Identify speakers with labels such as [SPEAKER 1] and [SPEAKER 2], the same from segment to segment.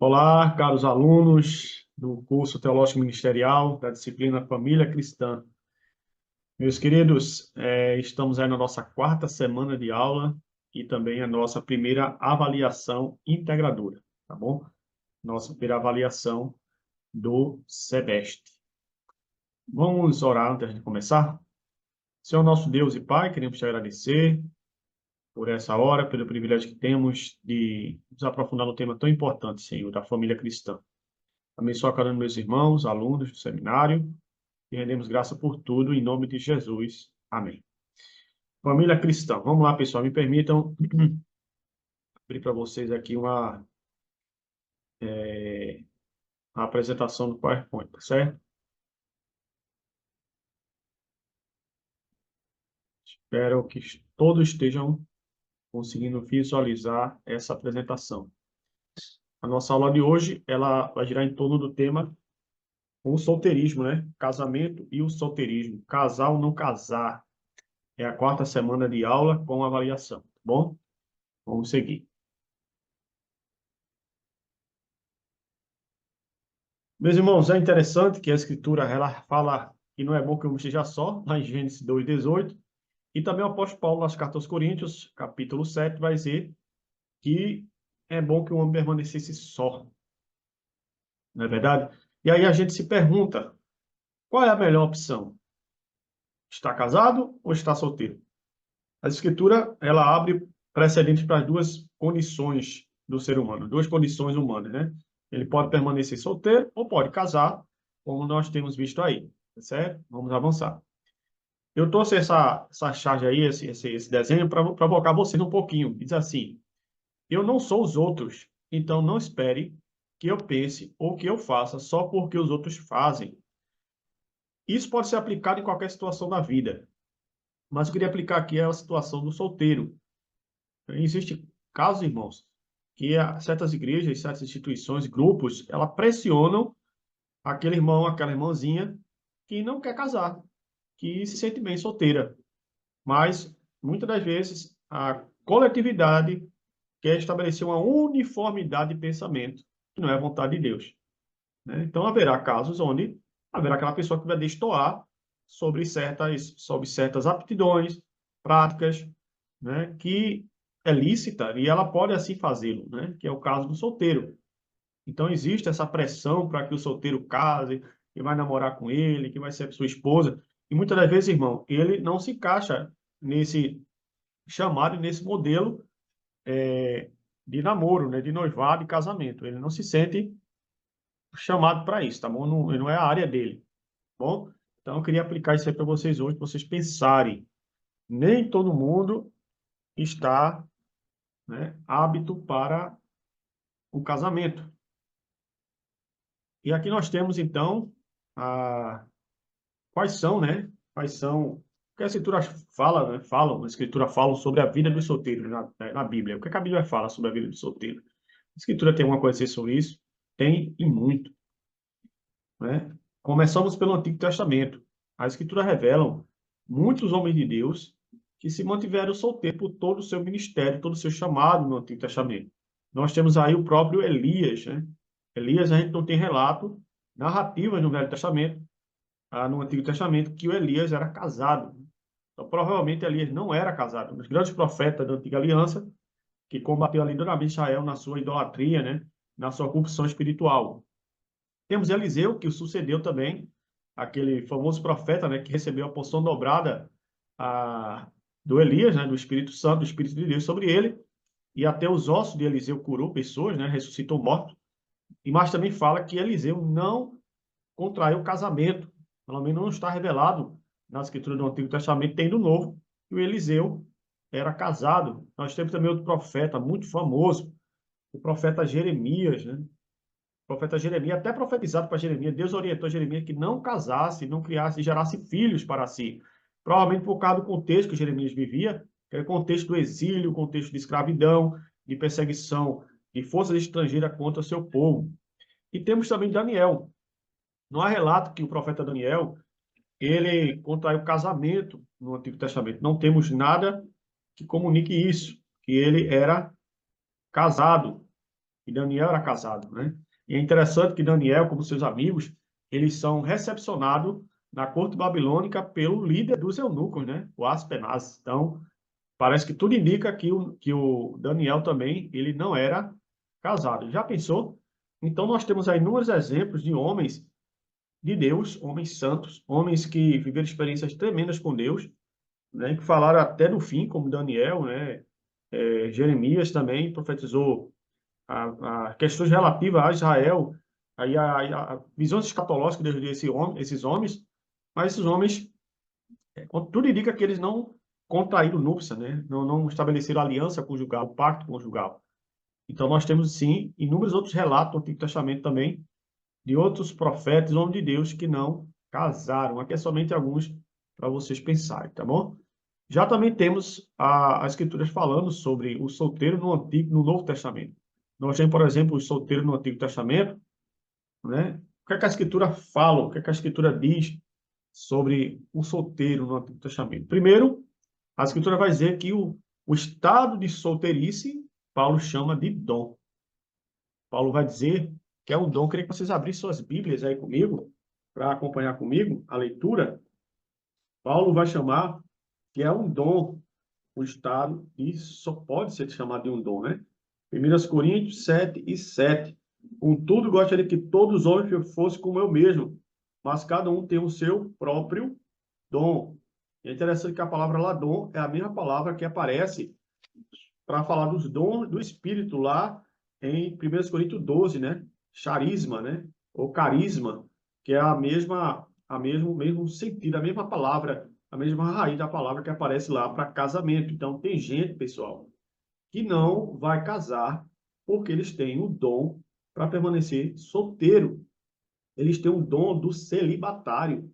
[SPEAKER 1] Olá, caros alunos do curso Teológico Ministerial da disciplina Família Cristã. Meus queridos, estamos aí na nossa quarta semana de aula e também a nossa primeira avaliação integradora, tá bom? Nossa primeira avaliação do semestre. Vamos orar antes de começar? Senhor nosso Deus e Pai, queremos te agradecer por essa hora, pelo privilégio que temos de nos aprofundar no tema tão importante, Senhor, da família cristã. Abençoa cada um dos meus irmãos, alunos do seminário, e rendemos graça por tudo, em nome de Jesus. Amém. Família cristã, vamos lá, pessoal, me permitam abrir para vocês aqui uma apresentação do PowerPoint, tá certo? Espero que todos estejam conseguindo visualizar essa apresentação. A nossa aula de hoje, ela vai girar em torno do tema o solteirismo, né? Casamento e o solteirismo. Casar ou não casar. É a quarta semana de aula com avaliação, tá bom? Vamos seguir. Meus irmãos, é interessante que a Escritura ela fala que não é bom que o homem esteja só, lá em Gênesis 2:18, e também o apóstolo Paulo, nas cartas aos Coríntios, capítulo 7, vai dizer que é bom que o homem permanecesse só, não é verdade? E aí a gente se pergunta, qual é a melhor opção? Estar casado ou estar solteiro? A Escritura, ela abre precedentes para as duas condições do ser humano, duas condições humanas, né? Ele pode permanecer solteiro ou pode casar, como nós temos visto aí, tá certo? Vamos avançar. Eu trouxe essa charge aí, esse desenho, para provocar vocês um pouquinho. Diz assim: eu não sou os outros, então não espere que eu pense ou que eu faça só porque os outros fazem. Isso pode ser aplicado em qualquer situação da vida, mas eu queria aplicar aqui a situação do solteiro. Existe casos, irmãos, que certas igrejas, certas instituições, grupos, elas pressionam aquele irmão, aquela irmãzinha que não quer casar, que se sente bem solteira. Mas, muitas das vezes, a coletividade quer estabelecer uma uniformidade de pensamento, que não é a vontade de Deus, né? Então, haverá casos onde haverá aquela pessoa que vai destoar sobre certas aptidões, práticas, né, que é lícita e ela pode assim fazê-lo, né, que é o caso do solteiro. Então, existe essa pressão para que o solteiro case, que vai namorar com ele, que vai ser sua esposa. E muitas das vezes, irmão, ele não se encaixa nesse chamado, nesse modelo de namoro, né, de noivado e casamento. Ele não se sente chamado para isso, tá bom? Não é a área dele, tá bom? Então, eu queria aplicar isso aí para vocês hoje, para vocês pensarem. Nem todo mundo está, né, apto para o casamento. E aqui nós temos, então, quais são, né? Quais são. Porque a Escritura fala, né? A Escritura fala sobre a vida do solteiro na Bíblia. O que a Bíblia fala sobre a vida do solteiro? A Escritura tem alguma coisa a dizer sobre isso? Tem e muito, né? Começamos pelo Antigo Testamento. A Escritura revela muitos homens de Deus que se mantiveram solteiros por todo o seu ministério, todo o seu chamado no Antigo Testamento. Nós temos aí o próprio Elias, né? Elias, a gente não tem relato, narrativas no Velho Testamento, no Antigo Testamento, que o Elias era casado. Então, provavelmente, Elias não era casado. Um dos grandes profetas da Antiga Aliança, que combateu ali duramente Israel na sua idolatria, né? Na sua corrupção espiritual. Temos Eliseu, que o sucedeu também, aquele famoso profeta, né, que recebeu a porção dobrada do Elias, né, do Espírito Santo, do Espírito de Deus sobre ele, e até os ossos de Eliseu curou pessoas, né, ressuscitou mortos. E mais também fala que Eliseu não contraiu casamento, pelo menos não está revelado na escritura do Antigo Testamento, tem do Novo, que o Eliseu era casado. Nós temos também outro profeta muito famoso, o profeta Jeremias, né? O profeta Jeremias, até profetizado para Jeremias, Deus orientou Jeremias que não casasse, não criasse e gerasse filhos para si. Provavelmente por causa do contexto que Jeremias vivia, que era o contexto do exílio, o contexto de escravidão, de perseguição de forças estrangeiras contra o seu povo. E temos também Daniel. Não há relato que o profeta Daniel ele contraiu casamento no Antigo Testamento. Não temos nada que comunique isso, que ele era casado. E Daniel era casado, né? E é interessante que Daniel, como seus amigos, eles são recepcionados na corte babilônica pelo líder dos eunucos, né? O Aspenaz. Então, parece que tudo indica que o Daniel também, ele não era casado. Já pensou? Então, nós temos aí inúmeros exemplos de homens de Deus, homens santos, homens que viveram experiências tremendas com Deus, né? Que falaram até do fim, como Daniel, né? Jeremias também profetizou questões relativas a Israel, aí a visões escatológicas esses homens, mas esses homens, tudo indica que eles não contraíram núpcia, né? Não estabeleceram aliança conjugal, pacto conjugal. Então, nós temos, sim, inúmeros outros relatos do Antigo Testamento também, de outros profetas, homens de Deus, que não casaram. Aqui é somente alguns para vocês pensarem, tá bom? Já também temos as Escrituras falando sobre o solteiro no Novo Testamento. Nós temos, por exemplo, o solteiro no Antigo Testamento, né? O que é que a Escritura fala, o que é que a Escritura diz sobre o solteiro no Antigo Testamento? Primeiro, a Escritura vai dizer que o estado de solteirice, Paulo chama de dom. Paulo vai dizer que é um dom. Eu queria que vocês abrissem suas Bíblias aí comigo, para acompanhar comigo a leitura. Paulo vai chamar que é um dom o estado, e só pode ser chamado de um dom, né? 1 Coríntios 7:7. Contudo, gostaria que todos os homens fossem como eu mesmo, mas cada um tem o seu próprio dom. É interessante que a palavra lá, dom, é a mesma palavra que aparece para falar dos dons do Espírito lá em 1 Coríntios 12, né? Charisma, né? Ou carisma, que é mesmo sentido, a mesma palavra, a mesma raiz da palavra que aparece lá para casamento. Então, tem gente, pessoal, que não vai casar porque eles têm o dom para permanecer solteiro. Eles têm o dom do celibatário,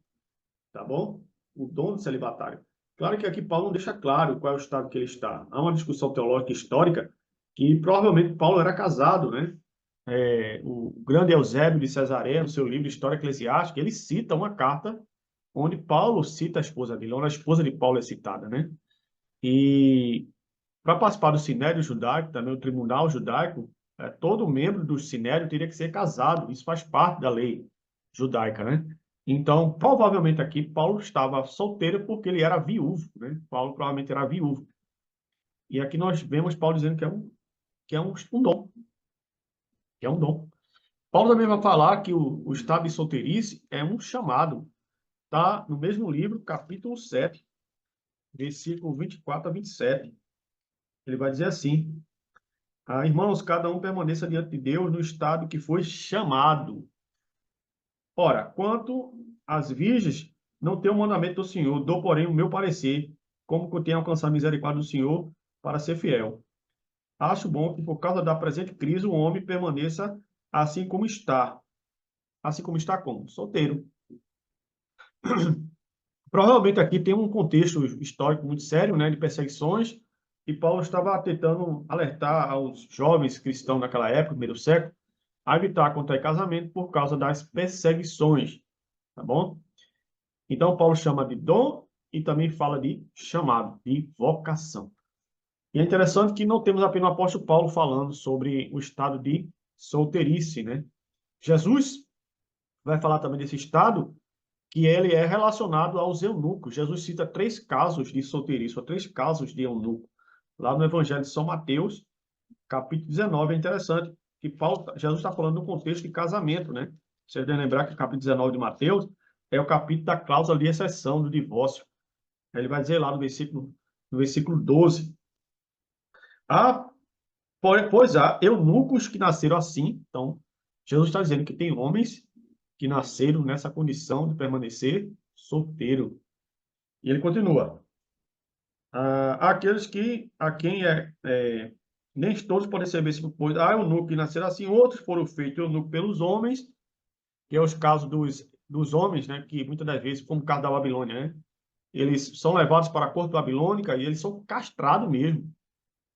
[SPEAKER 1] tá bom? O dom do celibatário. Claro que aqui Paulo não deixa claro qual é o estado que ele está. Há uma discussão teológica histórica que provavelmente Paulo era casado, né? O grande Eusébio de Cesareia, no seu livro História Eclesiástica, ele cita uma carta onde Paulo cita a esposa dele, onde a esposa de Paulo é citada, né? E para participar do Sinédrio Judaico, também o Tribunal Judaico, todo membro do Sinédrio teria que ser casado. Isso faz parte da lei judaica, né? Então, provavelmente aqui, Paulo estava solteiro porque ele era viúvo, né? Paulo provavelmente era viúvo. E aqui nós vemos Paulo dizendo que é um dom, que é um dom. Paulo também vai falar que o estado de solteirice é um chamado. Está no mesmo livro, capítulo 7, versículo 24 a 27. Ele vai dizer assim: irmãos, cada um permaneça diante de Deus no estado que foi chamado. Ora, quanto às virgens, não tenho o mandamento do Senhor, dou, porém, o meu parecer, como que eu tenho alcançado a misericórdia do Senhor para ser fiel. Acho bom que, por causa da presente crise, o homem permaneça assim como está. Assim como está como? Solteiro. Provavelmente aqui tem um contexto histórico muito sério, né, de perseguições, e Paulo estava tentando alertar aos jovens cristãos naquela época, primeiro século, a evitar contrair casamento por causa das perseguições, tá bom? Então, Paulo chama de dom e também fala de chamado, de vocação. E é interessante que não temos apenas o apóstolo Paulo falando sobre o estado de solteirice, né? Jesus vai falar também desse estado que ele é relacionado aos eunucos. Jesus cita 3 casos de solteirice, ou 3 casos de eunuco. Lá no Evangelho de São Mateus, capítulo 19, é interessante que Jesus está falando no contexto de casamento, né? Vocês devem lembrar que o capítulo 19 de Mateus é o capítulo da cláusula de exceção do divórcio. Ele vai dizer lá no versículo 12. Ah, pois há eunucos que nasceram assim. Então, Jesus está dizendo que tem homens que nasceram nessa condição de permanecer solteiro. E ele continua. Aqueles a quem nem todos podem ser bem, pois há eunucos que nasceram assim, outros foram feitos eunucos pelos homens, que é os casos dos homens, né, que muitas das vezes, como o caso da Babilônia, né, eles são levados para a corte babilônica e eles são castrados mesmo,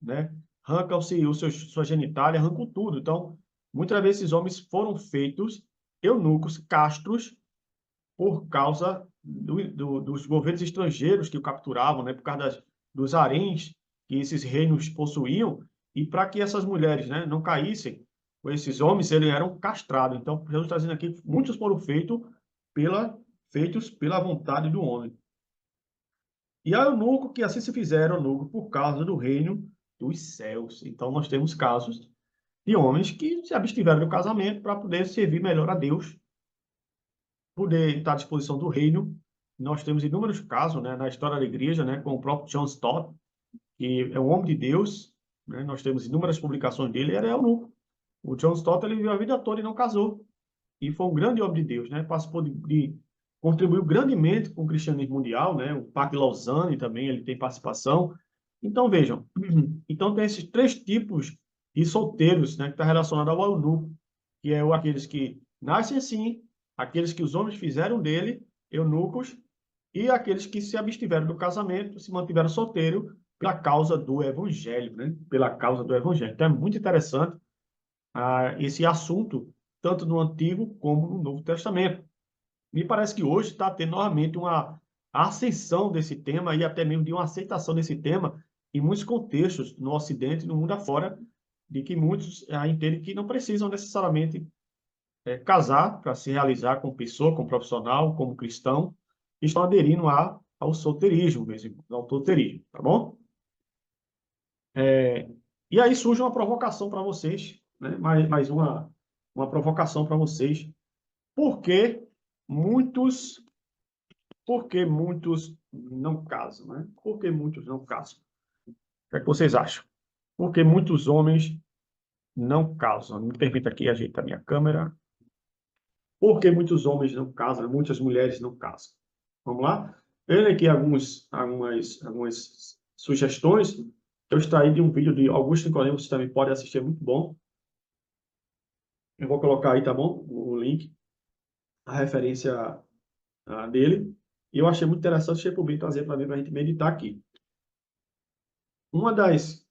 [SPEAKER 1] né, arrancam-se sua genitália, arrancam tudo. Então, muitas vezes esses homens foram feitos eunucos, castros, por causa dos governos estrangeiros que o capturavam, né, por causa dos haréns que esses reinos possuíam, e para que essas mulheres, né, não caíssem esses homens, eles eram castrados. Então, Jesus está dizendo aqui que muitos foram feitos pela vontade do homem. E há eunuco que assim se fizeram eunuco por causa do reino dos céus. Então, nós temos casos de homens que se abstiveram do casamento para poder servir melhor a Deus, poder estar à disposição do reino. Nós temos inúmeros casos, né, na história da igreja, né, com o próprio John Stott, que é um homem de Deus, né, nós temos inúmeras publicações dele, ele era eunuco. O John Stott, ele viveu a vida toda e não casou. E foi um grande homem de Deus, né? Participou contribuiu grandemente com o cristianismo mundial, né? O Pacto de Lausanne também, ele tem participação. Então, vejam, então tem esses três tipos de solteiros, né? Que está relacionado ao eunuco, que é aqueles que nascem assim, aqueles que os homens fizeram dele, eunucos, e aqueles que se abstiveram do casamento, se mantiveram solteiros pela causa do evangelho, né? Pela causa do evangelho. Então, é muito interessante esse assunto, tanto no Antigo como no Novo Testamento. Me parece que hoje está tendo novamente uma ascensão desse tema e até mesmo de uma aceitação desse tema em muitos contextos no Ocidente e no mundo afora, de que muitos entendem que não precisam necessariamente casar para se realizar como pessoa, como profissional, como cristão, e estão aderindo ao solteirismo mesmo, ao solteirismo, tá bom? E aí surge uma provocação para vocês, né? Mais uma provocação para vocês. Por que muitos, por que muitos não casam, né? Por que muitos não casam? O que é que vocês acham? Por que muitos homens não casam? Me permita aqui ajeitar minha câmera. Por que muitos homens não casam? Muitas mulheres não casam? Vamos lá? Vendo aqui algumas sugestões. Eu extraí de um vídeo de Augusto Nicolemos, você também pode assistir, é muito bom. Eu vou colocar aí, tá bom? O link, a referência dele. E eu achei muito interessante, achei por bem trazer para a gente meditar aqui. Uma das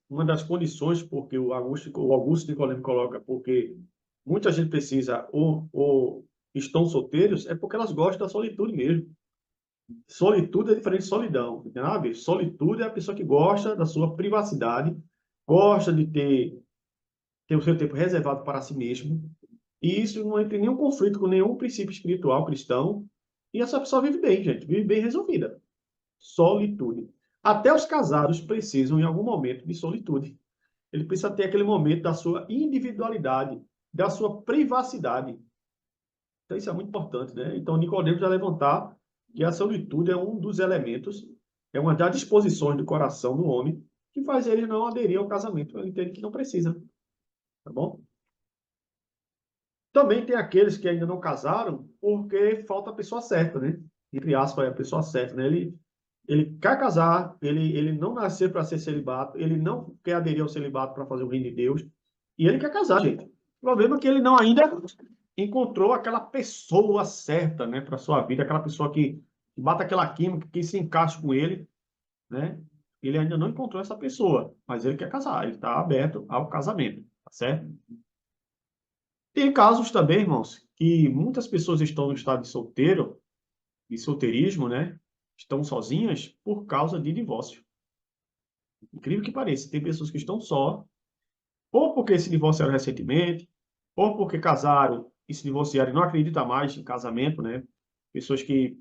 [SPEAKER 1] condições, porque o Augusto Nicolemos coloca, porque muita gente precisa ou estão solteiros, é porque elas gostam da solitude mesmo. Solitude é diferente de solidão, entendeu? Solitude é a pessoa que gosta da sua privacidade, gosta de ter o seu tempo reservado para si mesmo, e isso não entra em nenhum conflito com nenhum princípio espiritual cristão, e essa pessoa vive bem, gente, vive bem resolvida. Solitude. Até os casados precisam, em algum momento, de solitude. Ele precisa ter aquele momento da sua individualidade, da sua privacidade. Então, isso é muito importante, né? Então, Nicodemos vai levantar que a solitude é um dos elementos, é uma das disposições do coração do homem que faz ele não aderir ao casamento. Ele entende que não precisa, tá bom? Também tem aqueles que ainda não casaram porque falta a pessoa certa, né? Entre aspas, é a pessoa certa, né? Ele quer casar, ele não nasceu para ser celibato, ele não quer aderir ao celibato para fazer o reino de Deus, e ele quer casar, gente. O problema é que ele não ainda encontrou aquela pessoa certa, né, para sua vida, aquela pessoa que bata aquela química, que se encaixa com ele, né? Ele ainda não encontrou essa pessoa, mas ele quer casar, ele está aberto ao casamento, tá certo? Tem casos também, irmãos, que muitas pessoas estão no estado de solteirismo, né? Estão sozinhas por causa de divórcio. Incrível que pareça, tem pessoas que estão só, ou porque se divorciaram recentemente, ou porque casaram e se divorciaram e não acreditam mais em casamento, né? Pessoas que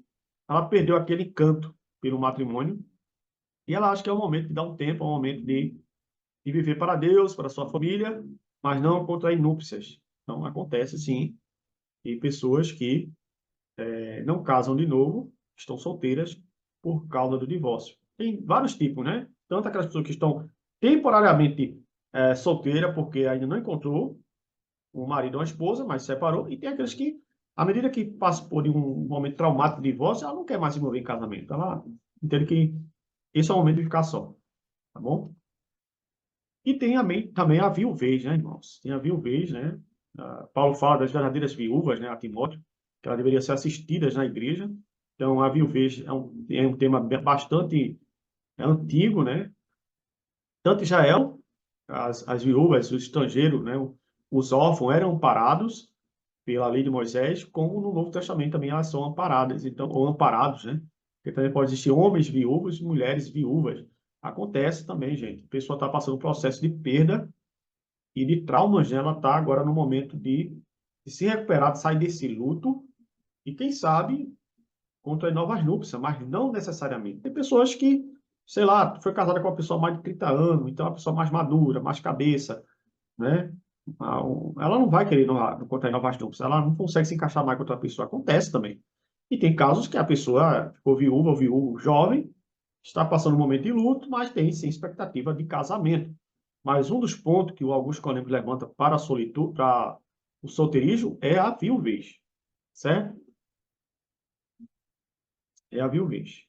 [SPEAKER 1] ela perdeu aquele encanto pelo matrimônio e ela acha que é o momento de dar um tempo, é o momento de viver para Deus, para a sua família, mas não contrair núpcias. Então, acontece sim, e pessoas que não casam de novo, estão solteiras por causa do divórcio. Tem vários tipos, né? Tanto aquelas pessoas que estão temporariamente solteira porque ainda não encontrou um marido ou uma esposa, mas separou, e tem aqueles que, à medida que passa por um momento traumático de divórcio, ela não quer mais se envolver em casamento. Ela entende que esse é o momento de ficar só, tá bom? E tem também a viuvez, né, irmãos? Tem a viuvez, né? Paulo fala das verdadeiras viúvas, né, a Timóteo, que elas deveriam ser assistidas na igreja. Então, a viuvez é um tema bastante antigo, né? Tanto Israel, as viúvas, os estrangeiros, né, os órfãos eram amparados pela lei de Moisés, como no Novo Testamento também elas são amparadas, então, ou amparados, né? Porque também pode existir homens viúvos e mulheres viúvas. Acontece também, gente. A pessoa está passando um processo de perda e de traumas, né? Ela está agora no momento de se recuperar, de sair desse luto e, quem sabe, contrair novas núpcias, mas não necessariamente. Tem pessoas que, sei lá, foi casada com uma pessoa mais de 30 anos, então é uma pessoa mais madura, mais cabeça, né? Ela não vai querer contrair novas núpcias, ela não consegue se encaixar mais com outra pessoa. Acontece também. E tem casos que a pessoa ficou viúva ou viúvo jovem, está passando um momento de luto, mas tem sim expectativa de casamento. Mas um dos pontos que o Augusto Conemos levanta para a solitude, para o solteirismo, é a viuvez, certo? É a viuvez.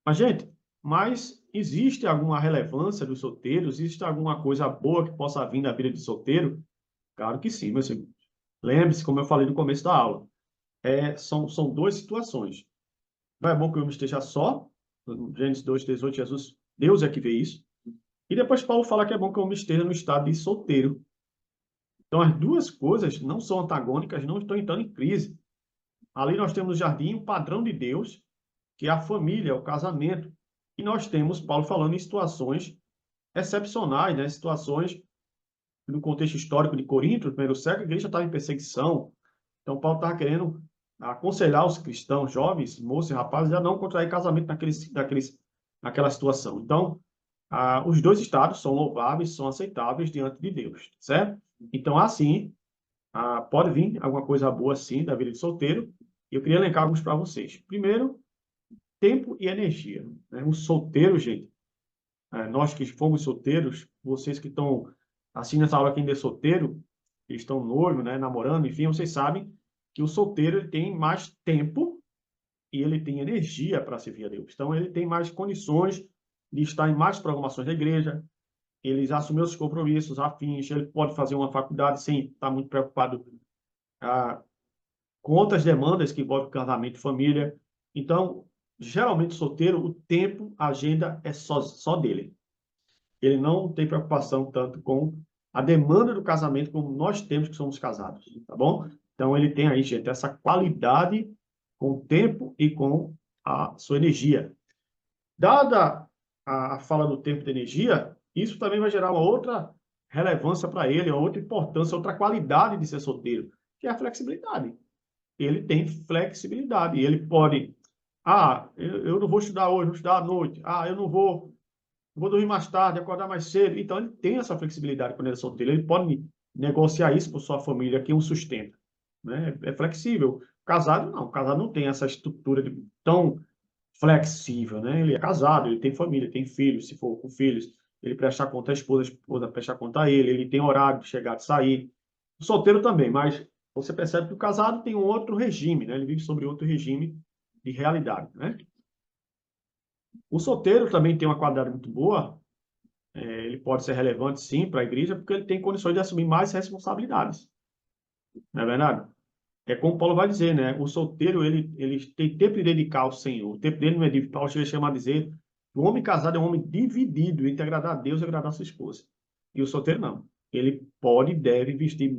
[SPEAKER 1] Mas, gente, mas existe alguma relevância dos solteiros? Existe alguma coisa boa que possa vir da vida de solteiro? Claro que sim, meus amigos. Lembre-se, como eu falei no começo da aula, são duas situações. Não é bom que eu esteja só, no Gênesis 2:18, Jesus, Deus é que vê isso. E depois Paulo fala que é bom que eu esteja no estado de solteiro. Então, as duas coisas não são antagônicas, não estão entrando em crise. Ali nós temos no jardim o padrão de Deus, que é a família, o casamento. E nós temos Paulo falando em situações excepcionais, né? Situações no contexto histórico de Corinto, no primeiro século, a igreja estava em perseguição. Então, Paulo estava querendo aconselhar os cristãos, jovens, moços e rapazes, a não contrair casamento naquela situação. Então, os dois estados são louváveis, são aceitáveis diante de Deus, certo? Então, assim, pode vir alguma coisa boa, sim, da vida de solteiro. Eu queria elencar alguns para vocês. Primeiro, tempo e energia, né? O solteiro, gente, nós que fomos solteiros, vocês que estão assistindo essa aula, quem ainda é solteiro, que estão noivos, né, namorando, enfim, vocês sabem que o solteiro ele tem mais tempo e ele tem energia para servir a Deus. Então, ele tem mais condições de estar em mais programações da igreja, ele assumir os compromissos, afins, ele pode fazer uma faculdade sem estar muito preocupado com outras demandas que envolvem casamento e família. Então, geralmente, solteiro, o tempo, a agenda é só dele. Ele não tem preocupação tanto com a demanda do casamento como nós temos que somos casados, tá bom? Então, ele tem aí, gente, essa qualidade com o tempo e com a sua energia. Dada a fala do tempo e da energia, isso também vai gerar uma outra relevância para ele, uma outra importância, outra qualidade de ser solteiro, que é a flexibilidade. Ele tem flexibilidade. Ele pode, eu não vou estudar hoje, vou estudar à noite. Eu não vou dormir mais tarde, acordar mais cedo. Então, ele tem essa flexibilidade quando ele é solteiro. Ele pode negociar isso com sua família, que o sustenta. Né? É flexível. Casado, não. Casado não tem essa estrutura tão flexível. Né? Ele é casado, ele tem família, tem filhos, se for com filhos. Ele presta conta à esposa, a esposa presta conta a ele. Ele tem horário de chegar, de sair. O solteiro também, mas você percebe que o casado tem um outro regime, né? Ele vive sobre outro regime de realidade, né? O solteiro também tem uma qualidade muito boa, ele pode ser relevante, sim, para a igreja, porque ele tem condições de assumir mais responsabilidades, não é verdade? É como Paulo vai dizer, né? O solteiro, ele tem tempo de dedicar ao Senhor. O tempo dele não é dividido. Paulo chama a dizer que o homem casado é um homem dividido entre agradar a Deus e agradar a sua esposa. E o solteiro não. Ele pode e deve investir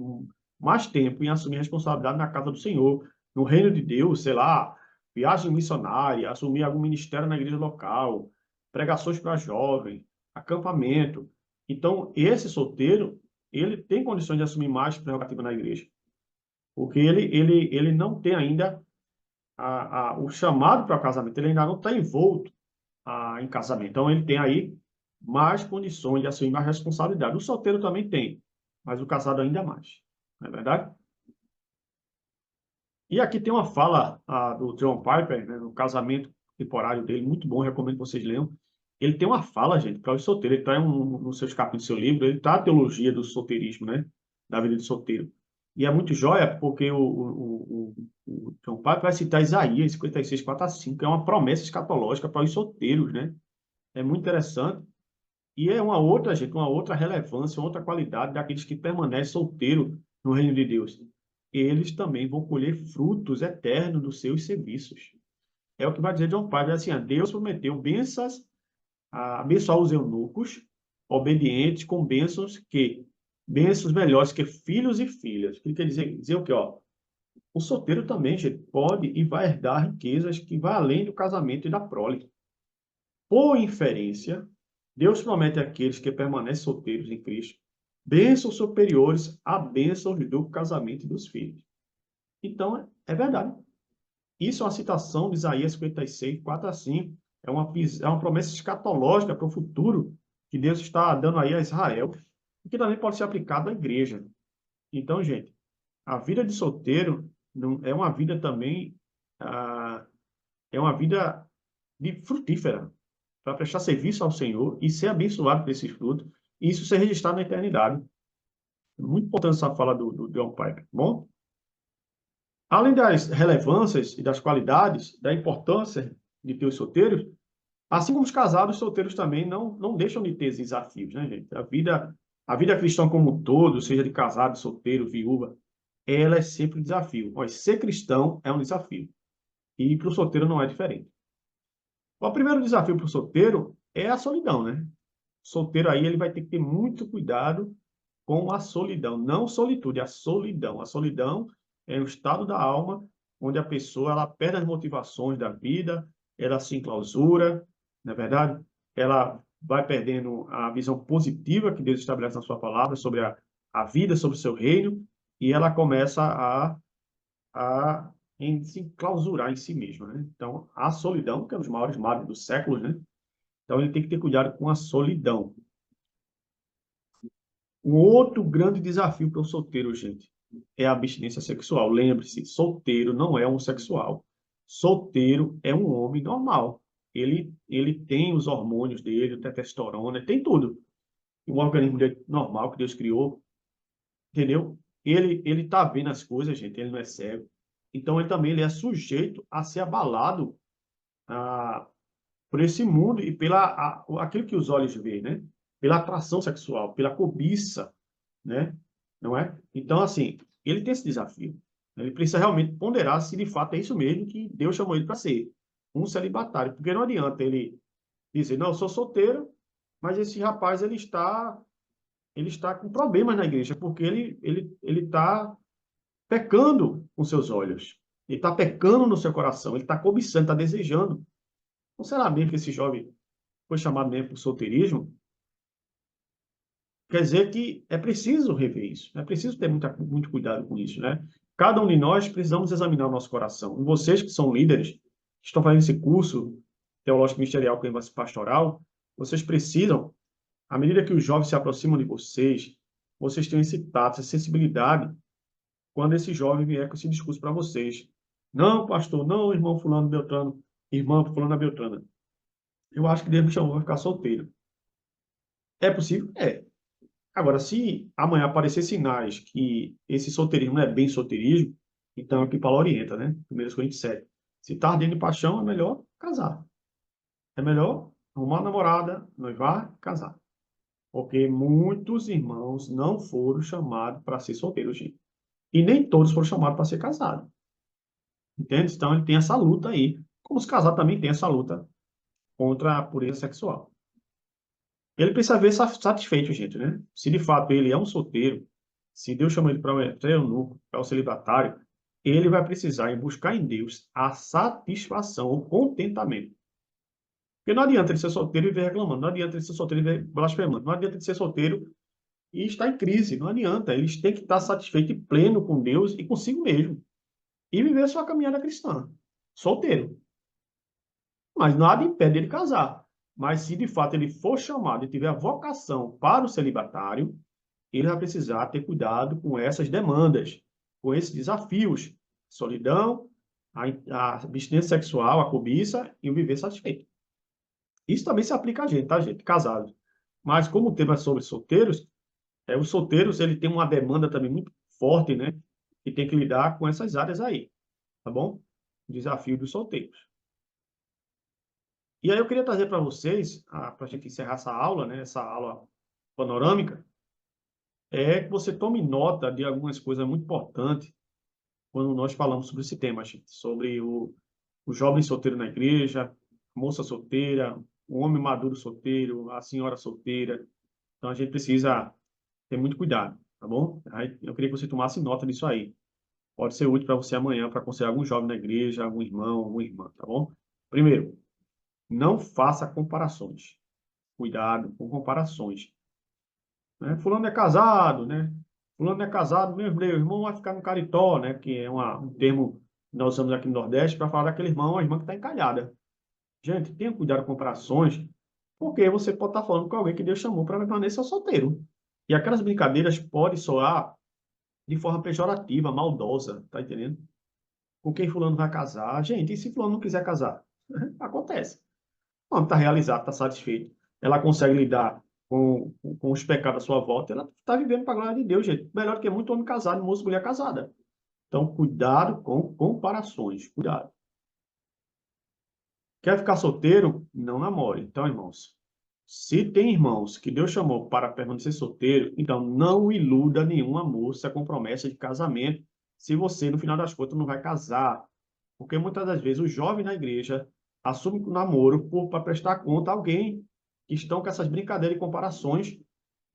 [SPEAKER 1] mais tempo em assumir responsabilidade na casa do Senhor, no reino de Deus, sei lá, viagem missionária, assumir algum ministério na igreja local, pregações para jovens, acampamento. Então, esse solteiro, ele tem condições de assumir mais prerrogativa na igreja. Porque ele não tem ainda o chamado para o casamento, ele ainda não está envolto em casamento. Então, ele tem aí mais condições de assumir mais responsabilidade. O solteiro também tem, mas o casado ainda mais. Não é verdade? E aqui tem uma fala do John Piper, né, no casamento temporário dele, muito bom, recomendo que vocês leiam. Ele tem uma fala, gente, para os solteiros. Ele está nos seus capítulos do seu livro, ele está a teologia do solteirismo, né? Da vida de solteiro. E é muito joia, porque o John Piper vai citar Isaías 56, 4 a 5, que é uma promessa escatológica para os solteiros, né? É muito interessante. E é uma outra, gente, uma outra relevância, uma outra qualidade daqueles que permanecem solteiros no reino de Deus. Eles também vão colher frutos eternos dos seus serviços. É o que vai dizer John Piper, assim, Deus prometeu bênçãos, abençoar os eunucos obedientes com bênçãos melhores que filhos e filhas. O que quer dizer? Dizer o quê? Ó, o solteiro também, gente, pode e vai herdar riquezas que vai além do casamento e da prole. Por inferência, Deus promete àqueles que permanecem solteiros em Cristo bênçãos superiores a bênçãos do casamento e dos filhos. Então, é verdade. Isso é uma citação de Isaías 56, 4 a 5. É uma promessa escatológica para o futuro que Deus está dando aí a Israel, e que também pode ser aplicado à igreja. Então, gente, a vida de solteiro é uma vida também, é uma vida frutífera, para prestar serviço ao Senhor e ser abençoado por esses frutos, e isso ser registrado na eternidade. É muito importante essa fala do John Piper, tá bom? Além das relevâncias e das qualidades, da importância de ter os solteiros, assim como os casados, os solteiros também não deixam de ter desafios, né, gente? A vida cristã como um todo, seja de casado, solteiro, viúva, ela é sempre um desafio. Mas ser cristão é um desafio. E para o solteiro não é diferente. O primeiro desafio para o solteiro é a solidão, né? O solteiro aí ele vai ter que ter muito cuidado com a solidão, não solitude, a solidão. A solidão é o estado da alma onde a pessoa ela perde as motivações da vida, ela se enclausura, não é verdade? Ela vai perdendo a visão positiva que Deus estabelece na sua palavra sobre a vida, sobre o seu reino, e ela começa a se enclausurar em si mesma, né? Então, a solidão, que é um dos maiores males dos séculos, né? Então, ele tem que ter cuidado com a solidão. Um outro grande desafio para o solteiro, gente, é a abstinência sexual. Lembre-se, solteiro não é homossexual. Solteiro é um homem normal. Ele tem os hormônios dele, a testosterona, tem tudo. O organismo dele normal que Deus criou, entendeu? Ele está vendo as coisas, gente, ele não é cego. Então, ele é sujeito a ser abalado ah, por esse mundo e aquilo que os olhos veem, né? Pela atração sexual, pela cobiça, né? Não é? Então, assim, ele tem esse desafio. Ele precisa realmente ponderar se de fato é isso mesmo que Deus chamou ele para ser, um celibatário. Porque não adianta ele dizer, não, eu sou solteiro, mas esse rapaz ele está com problemas na igreja, porque ele está pecando com seus olhos. Ele está pecando no seu coração, ele está cobiçando, está desejando. Não será mesmo que esse jovem foi chamado mesmo por solteirismo? Quer dizer que é preciso rever isso, é preciso ter muito cuidado com isso, né? Cada um de nós precisamos examinar o nosso coração. E vocês que são líderes, que estão fazendo esse curso teológico ministerial com ênfase pastoral, vocês precisam, à medida que os jovens se aproximam de vocês, vocês têm esse tato, essa sensibilidade, quando esse jovem vier com esse discurso para vocês. Não, pastor, não, irmão fulano Beltrano, irmã fulana Beltrana. Eu acho que Deus me chamou para ficar solteiro. É possível? É. Agora, se amanhã aparecer sinais que esse solteirismo não é bem solteirismo, então é o que Paulo orienta, né? 1 Coríntios 7. Se está ardendo de paixão, é melhor casar. É melhor arrumar uma namorada, noivar, casar. Porque muitos irmãos não foram chamados para ser solteiros, gente. E nem todos foram chamados para ser casados. Entende? Então ele tem essa luta aí. Como os casados também têm essa luta contra a pureza sexual. Ele precisa ver satisfeito, gente, né? Se de fato ele é um solteiro, se Deus chama ele para um eunuco, para um celibatário, ele vai precisar buscar em Deus a satisfação, o contentamento. Porque não adianta ele ser solteiro e viver reclamando, não adianta ele ser solteiro e viver blasfemando, não adianta ele ser solteiro e estar em crise, não adianta. Eles têm que estar satisfeitos e pleno com Deus e consigo mesmo. E viver a sua caminhada cristã, solteiro. Mas nada impede ele casar. Mas se de fato ele for chamado e tiver a vocação para o celibatário, ele vai precisar ter cuidado com essas demandas, com esses desafios. Solidão, a abstinência sexual, a cobiça e o viver satisfeito. Isso também se aplica a gente, tá, gente? Casados. Mas como o tema é sobre solteiros, os solteiros ele tem uma demanda também muito forte, né? E tem que lidar com essas áreas aí, tá bom? Desafio dos solteiros. E aí eu queria trazer para vocês, para a gente encerrar essa aula, né? Essa aula panorâmica, é que você tome nota de algumas coisas muito importantes quando nós falamos sobre esse tema, gente, sobre o jovem solteiro na igreja, a moça solteira, o homem maduro solteiro, a senhora solteira. Então a gente precisa ter muito cuidado, tá bom? Aí eu queria que você tomasse nota disso aí. Pode ser útil para você amanhã, para aconselhar algum jovem na igreja, algum irmão, alguma irmã, tá bom? Primeiro, não faça comparações. Cuidado com comparações. né? Fulano é casado, né? Fulano é casado, meu irmão vai ficar no caritó, né? Que é um termo que nós usamos aqui no Nordeste para falar daquele irmão, a irmã que está encalhada. Gente, tenha cuidado com comparações, porque você pode estar falando com alguém que Deus chamou para permanecer solteiro. E aquelas brincadeiras podem soar de forma pejorativa, maldosa, tá entendendo? Com quem fulano vai casar. Gente, e se fulano não quiser casar? Acontece. Quando está realizado, está satisfeito, ela consegue lidar com os pecados à sua volta, ela está vivendo para a glória de Deus, gente. Melhor do que muito homem casado, moço, mulher casada. Então, cuidado com comparações. Cuidado. Quer ficar solteiro? Não namore. Então, irmãos, se tem irmãos que Deus chamou para permanecer solteiro, então não iluda nenhuma moça com promessa de casamento, se você, no final das contas, não vai casar. Porque muitas das vezes os jovens na igreja assumem o namoro para prestar conta a alguém que estão com essas brincadeiras e comparações,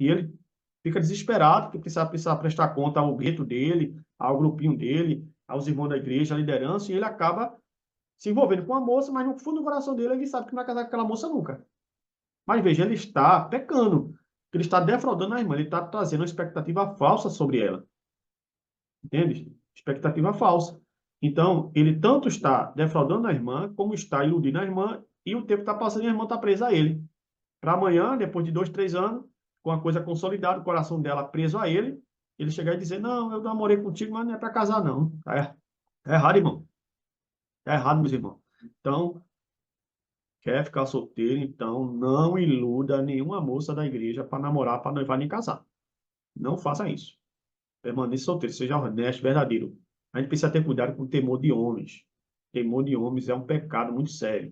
[SPEAKER 1] e ele fica desesperado, porque precisa prestar conta ao gueto dele, ao grupinho dele, aos irmãos da igreja, à liderança, e ele acaba se envolvendo com a moça, mas no fundo do coração dele ele sabe que não vai casar com aquela moça nunca. Mas veja, ele está pecando, ele está defraudando a irmã, ele está trazendo uma expectativa falsa sobre ela. Entende? Expectativa falsa. Então, ele tanto está defraudando a irmã, como está iludindo a irmã, e o tempo está passando e a irmã está presa a ele. Para amanhã, depois de 2, 3 anos, com a coisa consolidada, o coração dela preso a ele chegar e dizer, não, eu namorei contigo, mas não é para casar, não. Tá errado, irmão. Tá errado, meus irmãos. Então, quer ficar solteiro, então não iluda nenhuma moça da igreja para namorar, para noivar nem casar. Não faça isso. Permaneça solteiro, seja honesto, verdadeiro. A gente precisa ter cuidado com o temor de homens. Temor de homens é um pecado muito sério,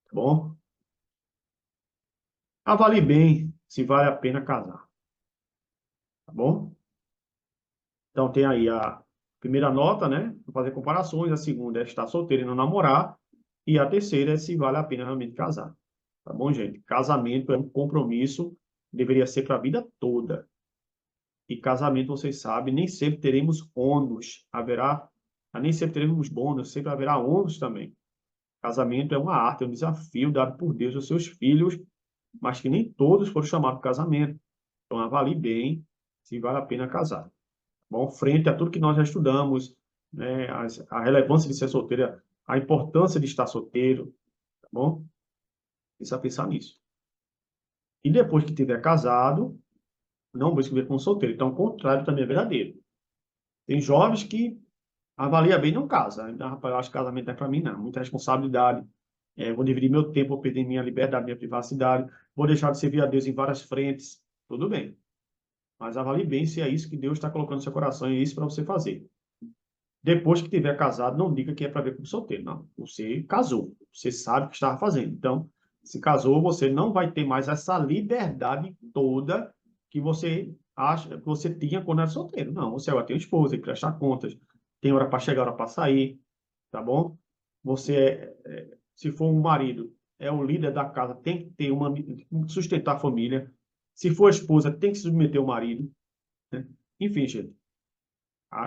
[SPEAKER 1] tá bom? Avalie bem se vale a pena casar, tá bom? Então tem aí a primeira nota, né? Fazer comparações. A segunda é estar solteiro e não namorar. E a terceira é se vale a pena realmente casar. Tá bom, gente? Casamento é um compromisso, deveria ser para a vida toda. E casamento, vocês sabem, nem sempre teremos ônus. Nem sempre teremos bônus, sempre haverá ônus também. Casamento é uma arte, é um desafio dado por Deus aos seus filhos, mas que nem todos foram chamados para casamento. Então, avalie bem se vale a pena casar. Tá bom? Frente a tudo que nós já estudamos, né, a relevância de ser solteira, a importância de estar solteiro, tá bom? Precisa pensar nisso. E depois que tiver casado, não busque viver como solteiro. Então, o contrário também é verdadeiro. Tem jovens que avalia bem, não casa. Então, rapaz, eu acho que casamento não é para mim, não. Muita responsabilidade. Vou dividir meu tempo, vou perder minha liberdade, minha privacidade. Vou deixar de servir a Deus em várias frentes. Tudo bem. Mas avalie bem se é isso que Deus está colocando no seu coração e é isso para você fazer. Depois que tiver casado, não diga que é para ver como solteiro. Não. Você casou. Você sabe o que estava fazendo. Então, se casou, você não vai ter mais essa liberdade toda que você acha que você tinha quando era solteiro. Não, você agora tem uma esposa, tem que prestar contas, tem hora para chegar, hora para sair, tá bom? Se for um marido, é o líder da casa, tem que ter sustentar a família. Se for a esposa, tem que se submeter ao marido, né? Enfim, gente,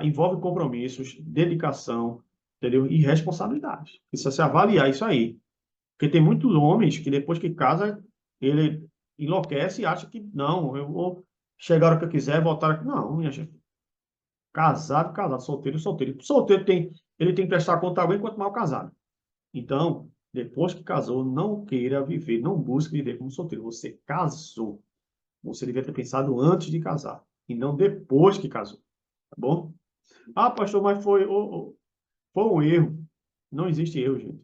[SPEAKER 1] envolve compromissos, dedicação, entendeu? E responsabilidade. Precisa se avaliar isso aí. Porque tem muitos homens que depois que casa, ele enlouquece e acha que não, eu vou chegar a hora que eu quiser, voltar aqui. Não, minha gente. Casado, casado, solteiro, solteiro. Solteiro ele tem que prestar conta a alguém quanto mal casado. Então, depois que casou, não queira viver, não busque viver como solteiro. Você casou. Você devia ter pensado antes de casar e não depois que casou, tá bom? Ah, pastor, mas foi um erro. Não existe erro, gente,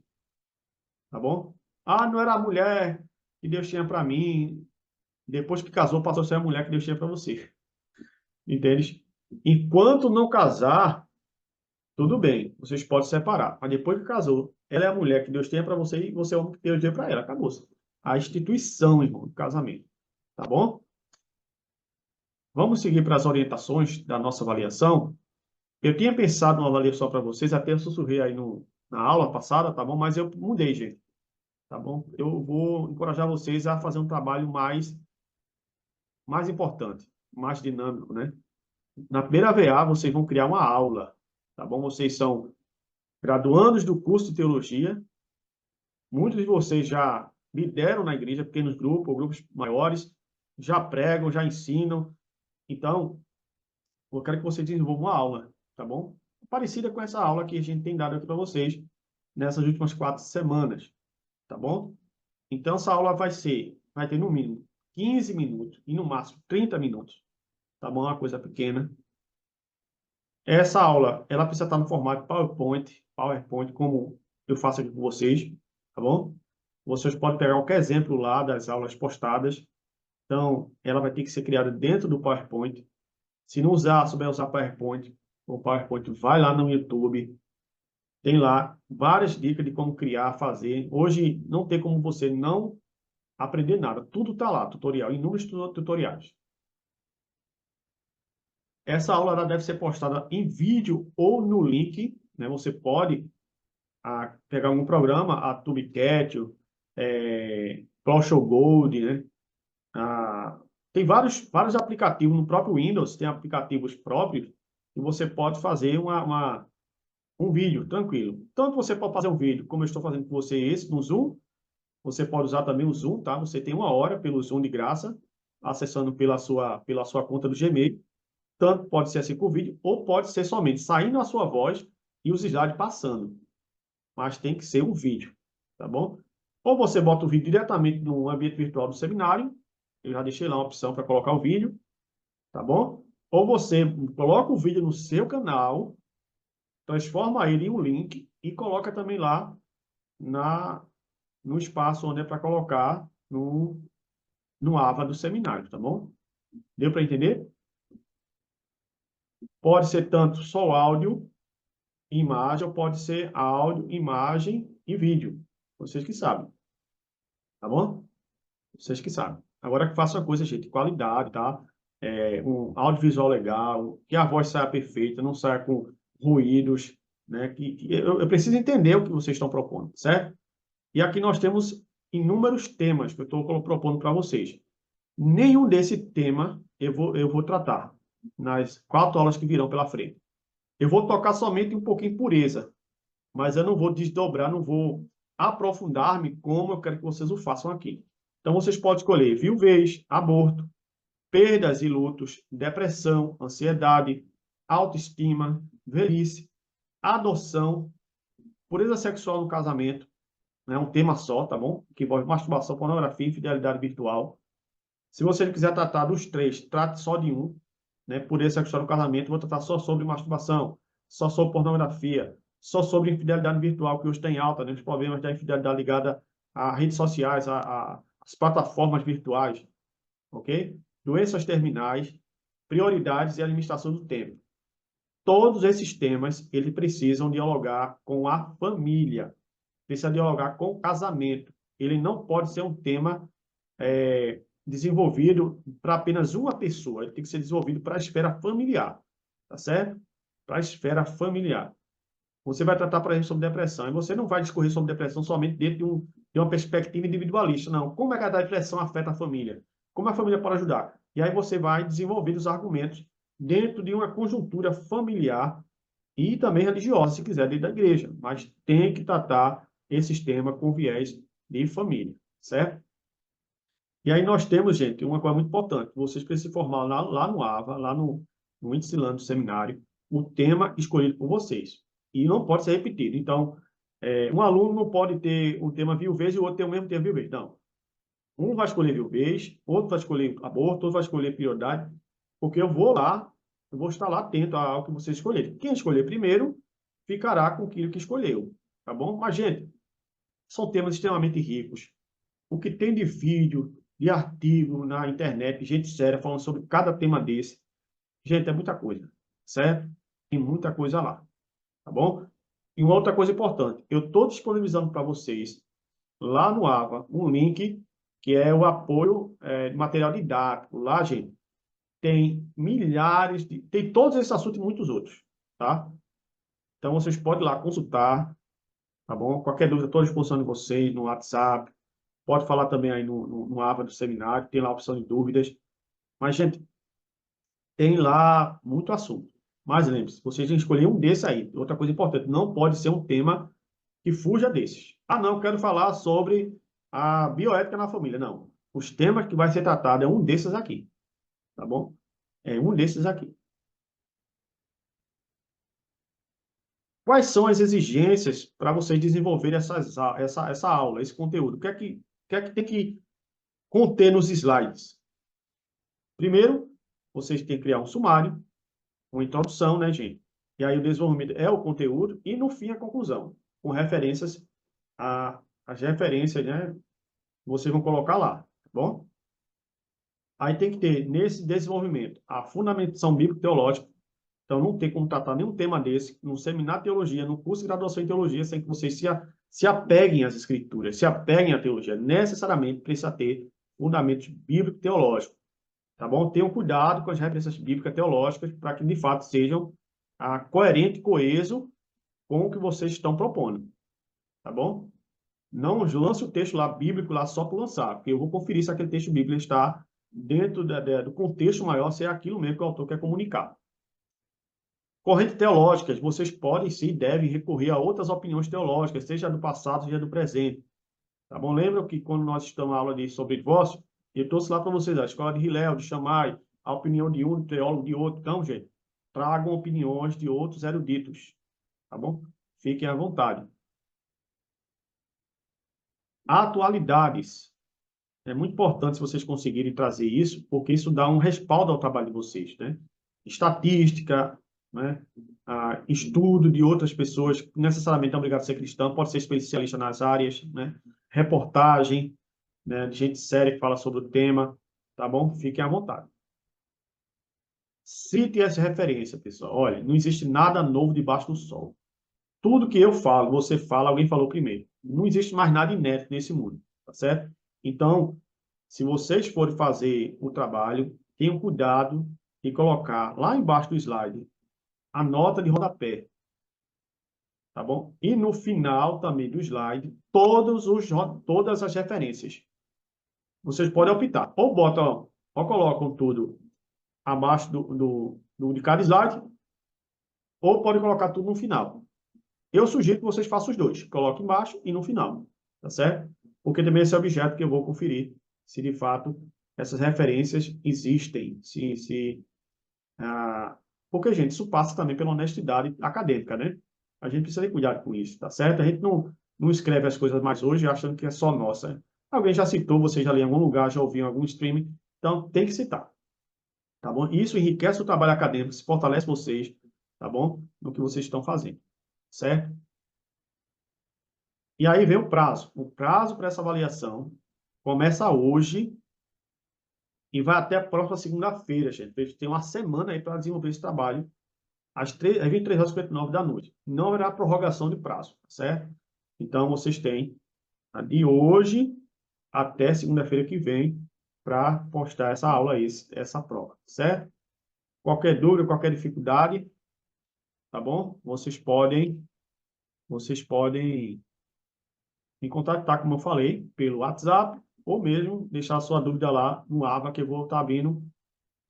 [SPEAKER 1] tá bom? Ah, não era a mulher que Deus tinha para mim. Depois que casou, passou a ser a mulher que Deus tinha para você. Entende? Enquanto não casar, tudo bem, vocês podem separar. Mas depois que casou, ela é a mulher que Deus tem para você e você é o homem que Deus deu para ela. Acabou-se. A instituição, irmão, do casamento. Tá bom? Vamos seguir para as orientações da nossa avaliação. Eu tinha pensado numa avaliação para vocês, até eu sussurrei aí na aula passada, tá bom? Mas eu mudei, gente. Tá bom? Eu vou encorajar vocês a fazer um trabalho mais importante, mais dinâmico, né? Na primeira VA, vocês vão criar uma aula, tá bom? Vocês são graduandos do curso de teologia. Muitos de vocês já lideram na igreja pequenos grupos ou grupos maiores. já pregam, já ensinam. Então, eu quero que você desenvolva uma aula, tá bom? Parecida com essa aula que a gente tem dado aqui para vocês nessas últimas 4 semanas, tá bom? Então, essa aula vai ter no mínimo 15 minutos e no máximo 30 minutos, tá bom? É uma coisa pequena. Essa aula, ela precisa estar no formato PowerPoint, como eu faço aqui com vocês, tá bom? Vocês podem pegar qualquer exemplo lá das aulas postadas. Então, ela vai ter que ser criada dentro do PowerPoint. Se não souber usar PowerPoint, o PowerPoint vai lá no YouTube. Tem lá várias dicas de como criar, fazer. Hoje não tem como você não aprender nada. Tudo está lá, tutorial, inúmeros tutoriais. Essa aula ela deve ser postada em vídeo ou no link, né? Você pode pegar algum programa, a TubeCat, ProShow Gold, né? Tem vários aplicativos no próprio Windows, tem aplicativos próprios, e você pode fazer um vídeo, tranquilo. Tanto você pode fazer um vídeo, como eu estou fazendo com você esse, no Zoom, você pode usar também o Zoom, tá? Você tem 1 hora pelo Zoom de graça, acessando pela sua conta do Gmail. Tanto pode ser assim por vídeo, ou pode ser somente saindo a sua voz e os slides passando. Mas tem que ser um vídeo, tá bom? Ou você bota o vídeo diretamente no ambiente virtual do seminário, eu já deixei lá uma opção para colocar o vídeo, tá bom? Ou você coloca o vídeo no seu canal, transforma ele em um link e coloca também lá no espaço onde é para colocar no AVA do seminário, tá bom? Deu para entender? Pode ser tanto só áudio, imagem, ou pode ser áudio, imagem e vídeo. Vocês que sabem, tá bom? Vocês que sabem. Agora que faça uma coisa, gente, qualidade, tá? Um audiovisual legal, que a voz saia perfeita, não saia com ruídos, né? Eu preciso entender o que vocês estão propondo, certo? E aqui nós temos inúmeros temas que eu estou propondo para vocês. Nenhum desse tema eu vou tratar nas 4 aulas que virão pela frente. Eu vou tocar somente um pouquinho pureza, mas eu não vou desdobrar, não vou aprofundar-me como eu quero que vocês o façam aqui. Então, vocês podem escolher viuvez, aborto, perdas e lutos, depressão, ansiedade, autoestima, velhice, adoção, pureza sexual no casamento, é um tema só, tá bom? Que envolve masturbação, pornografia e infidelidade virtual. Se você não quiser tratar dos 3, trate só de um, né? Pureza sexual no casamento, vou tratar só sobre masturbação, só sobre pornografia, só sobre infidelidade virtual, que hoje tem alta, né? Os problemas da infidelidade ligada a redes sociais, as plataformas virtuais, ok? Doenças terminais, prioridades e administração do tempo. Todos esses temas, eles precisam dialogar com a família, precisa dialogar com o casamento. Ele não pode ser um tema desenvolvido para apenas uma pessoa, ele tem que ser desenvolvido para a esfera familiar, tá certo? Para a esfera familiar. Você vai tratar, por exemplo, sobre depressão, e você não vai discorrer sobre depressão somente dentro de uma perspectiva individualista, não. Como é que a depressão afeta a família? Como a família pode ajudar? E aí você vai desenvolver os argumentos dentro de uma conjuntura familiar e também religiosa, se quiser, dentro da igreja. Mas tem que tratar esses temas com viés de família, certo? E aí nós temos, gente, uma coisa muito importante. Vocês precisam se formar lá no AVA, lá no Índice Land do seminário, o tema escolhido por vocês. E não pode ser repetido. Então, um aluno não pode ter um tema viuvez e o outro ter o mesmo tema viuvez. Não. Um vai escolher viuvez, outro vai escolher aborto, outro vai escolher prioridade, porque eu vou estar lá atento ao que vocês escolherem. Quem escolher primeiro, ficará com aquilo que escolheu. Tá bom? Mas, gente, são temas extremamente ricos. O que tem de vídeo, de artigo na internet, gente séria falando sobre cada tema desse. Gente, é muita coisa, certo? Tem muita coisa lá, tá bom? E uma outra coisa importante, eu estou disponibilizando para vocês, lá no AVA, um link que é o apoio de material didático. Lá, gente, tem tem todos esses assuntos e muitos outros, tá? Então, vocês podem ir lá consultar, tá bom? Qualquer dúvida, estou à disposição de vocês no WhatsApp. Pode falar também aí no AVA do seminário, tem lá a opção de dúvidas. Mas, gente, tem lá muito assunto. Mas lembre-se, vocês têm que escolher um desses aí. Outra coisa importante, não pode ser um tema que fuja desses. Ah, não, quero falar sobre a bioética na família. Não. Os temas que vai ser tratado é um desses aqui, tá bom? É um desses aqui. Quais são as exigências para vocês desenvolverem essa aula, esse conteúdo? O que é que tem que conter nos slides? Primeiro, vocês têm que criar um sumário, uma introdução, né, gente? E aí o desenvolvimento é o conteúdo e, no fim, a conclusão, com referências, as referências, né, vocês vão colocar lá, tá bom? Aí tem que ter, nesse desenvolvimento, a fundamentação bíblico-teológica. Então, não tem como tratar nenhum tema desse no seminário de teologia, no curso de graduação em teologia, sem que vocês se apeguem às escrituras, se apeguem à teologia. Necessariamente precisa ter fundamentos bíblico-teológicos, tá bom? Tenham cuidado com as referências bíblicas teológicas para que, de fato, sejam coerente e coeso com o que vocês estão propondo, tá bom? Não lance o texto lá bíblico lá só por lançar, porque eu vou conferir se aquele texto bíblico está dentro do contexto maior, se é aquilo mesmo que o autor quer comunicar. Correntes teológicas, vocês podem sim, devem recorrer a outras opiniões teológicas, seja do passado, seja do presente. Tá bom? Lembra que quando nós estamos na aula sobre divórcio, eu trouxe lá para vocês a escola de Hillel, de Shammai, a opinião de um, teólogo de outro. Então, gente, tragam opiniões de outros eruditos. Tá bom? Fiquem à vontade. Atualidades. É muito importante se vocês conseguirem trazer isso, porque isso dá um respaldo ao trabalho de vocês, né? Estatística, né? Estudo de outras pessoas, que necessariamente é obrigado a ser cristão, pode ser especialista nas áreas, né? Reportagem, né? De gente séria que fala sobre o tema, tá bom? Fiquem à vontade. Cite essa referência, pessoal. Olha, não existe nada novo debaixo do sol. Tudo que eu falo, você fala, alguém falou primeiro. Não existe mais nada inédito nesse mundo, tá certo? Então, se vocês forem fazer o trabalho, tenham cuidado de colocar lá embaixo do slide a nota de rodapé, tá bom? E no final também do slide, todas as referências. Vocês podem optar. Ou botam, ou colocam tudo abaixo de cada slide, ou podem colocar tudo no final. Eu sugiro que vocês façam os dois. Coloquem embaixo e no final, tá certo? Porque também esse é o objeto que eu vou conferir se de fato essas referências existem, porque, gente, isso passa também pela honestidade acadêmica, né? A gente precisa ter cuidado com isso, tá certo? A gente não escreve as coisas mais hoje achando que é só nossa, né? Alguém já citou, você já leu em algum lugar, já ouviu em algum streaming, então tem que citar, tá bom? Isso enriquece o trabalho acadêmico, se fortalece vocês, tá bom? No que vocês estão fazendo, certo? E aí vem o prazo. O prazo para essa avaliação começa hoje e vai até a próxima segunda-feira, gente. A gente tem uma semana aí para desenvolver esse trabalho às 23h59 da noite. Não haverá prorrogação de prazo, tá certo? Então, vocês têm de hoje até segunda-feira que vem para postar essa aula aí, essa prova, certo? Qualquer dúvida, qualquer dificuldade, tá bom? Vocês podem me contactar, como eu falei, pelo WhatsApp, ou mesmo deixar a sua dúvida lá no Ava, que eu vou estar abrindo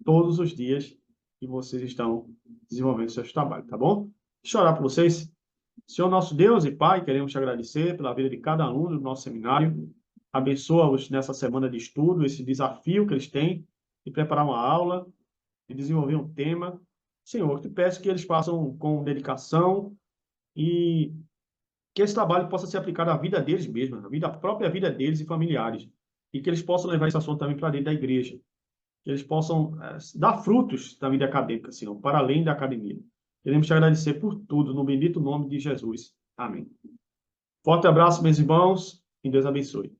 [SPEAKER 1] todos os dias que vocês estão desenvolvendo seus trabalhos, tá bom? Deixa eu orar para vocês. Senhor nosso Deus e Pai, queremos te agradecer pela vida de cada aluno do nosso seminário. Abençoa-os nessa semana de estudo, esse desafio que eles têm de preparar uma aula, de desenvolver um tema. Senhor, eu te peço que eles façam com dedicação e que esse trabalho possa ser aplicado à vida deles mesmos, à própria vida deles e familiares. E que eles possam levar esse assunto também para dentro da igreja. Que eles possam dar frutos da vida acadêmica, Senhor, para além da academia. Queremos te agradecer por tudo, no bendito nome de Jesus. Amém. Forte abraço, meus irmãos, e Deus abençoe.